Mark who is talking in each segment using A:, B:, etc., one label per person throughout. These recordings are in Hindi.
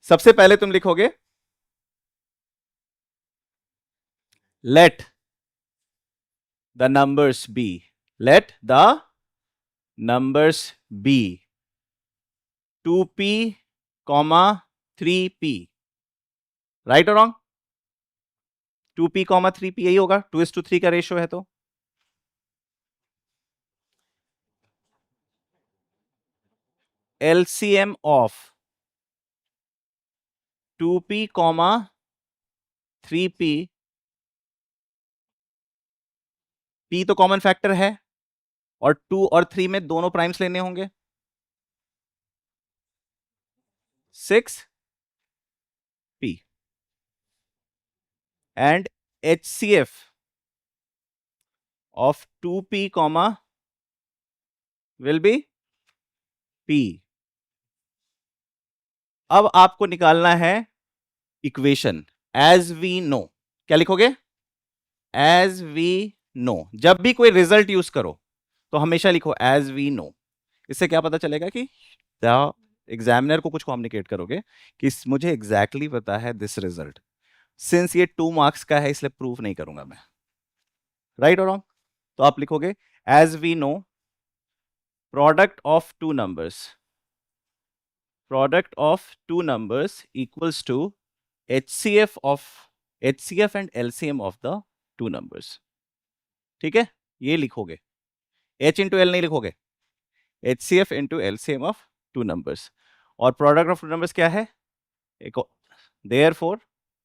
A: सबसे पहले तुम लिखोगे let the numbers be, let the numbers be 2p, 3p, right और रॉन्ग? 2p, 3p यही होगा, 2:3 का रेशियो है तो LCM of 2p, 3p, p तो कॉमन फैक्टर है और 2 और 3 में दोनों प्राइम्स लेने होंगे, 6p and HCF of 2p, will be p. अब आपको निकालना है इक्वेशन एज वी नो। क्या लिखोगे? As we know. जब भी कोई रिजल्ट यूज करो तो हमेशा लिखो एज वी नो। इससे क्या पता चलेगा कि एग्जामिनर को कुछ कम्युनिकेट करोगे कि मुझे एग्जैक्टली पता है दिस रिजल्ट। सिंस ये 2 मार्क्स का है इसलिए प्रूफ नहीं करूंगा मैं, राइट और रॉन्ग? तो आप लिखोगे as we know product of two numbers, product of two numbers equals to HCF and LCM of the two numbers. ठीक है, ये लिखोगे, H इंटू एल नहीं लिखोगे, HCF into LCM of two numbers. और प्रोडक्ट ऑफ टू नंबर्स क्या है? एक देयरफॉर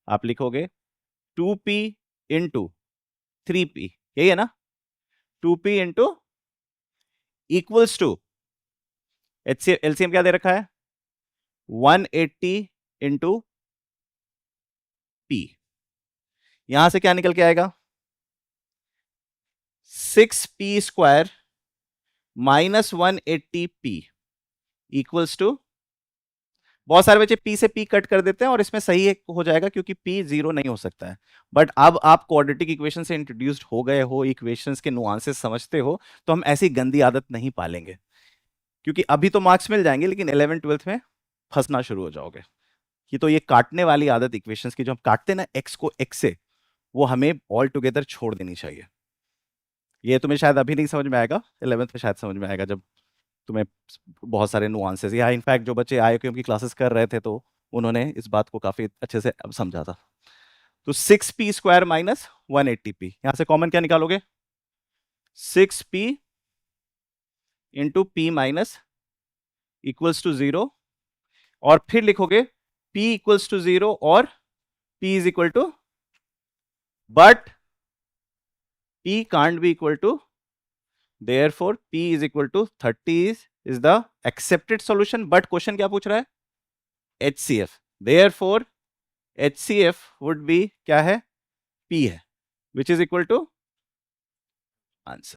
A: आप लिखोगे 2p इंटू 3p, यही है ना? 2p into equals to LCM क्या दे रखा है? 180 इंटू p। यहां से क्या निकल के आएगा? 6p square minus 180p equals to, बहुत सारे बच्चे p से p कट कर देते हैं और इसमें सही हो जाएगा क्योंकि p 0 नहीं हो सकता है। बट अब आप क्वाड्रेटिक इक्वेशन से इंट्रोड्यूस्ड हो गए हो, इक्वेशंस के नुआंसेस समझते हो, तो हम ऐसी गंदी आदत नहीं पालेंगे। क्योंकि अभी तो मार्क्स मिल जाएंगे लेकिन 11th 12th में फंसना शुरू हो जाओगे कि तो ये काटने वाली आदत इक्वेशंस की जो हम काटते ना x को x से, वो हमें ऑल टुगेदर छोड़ देनी चाहिए। ये तुम्हें शायद अभी नहीं समझ में आएगा, 11th में शायद समझ में आएगा जब तुम्हें बहुत सारे नुआंसेस, या इनफैक्ट जो बच्चे आए क्योंकि क्लासेस कर रहे थे तो उन्होंने इस बात को काफी अच्छे से अब समझा था। तो 6p स्क्वायर माइनस 180p, यहां से कॉमन क्या निकालोगे? 6p into p minus equals to 0, और फिर लिखोगे p इक्वल्स टू 0 और p is equal to, but p can't be equal to, therefore p is equal to 30 is the accepted solution। but question क्या पूछ रहा है? HCF, therefore HCF would be क्या है? p है, which is equal to answer.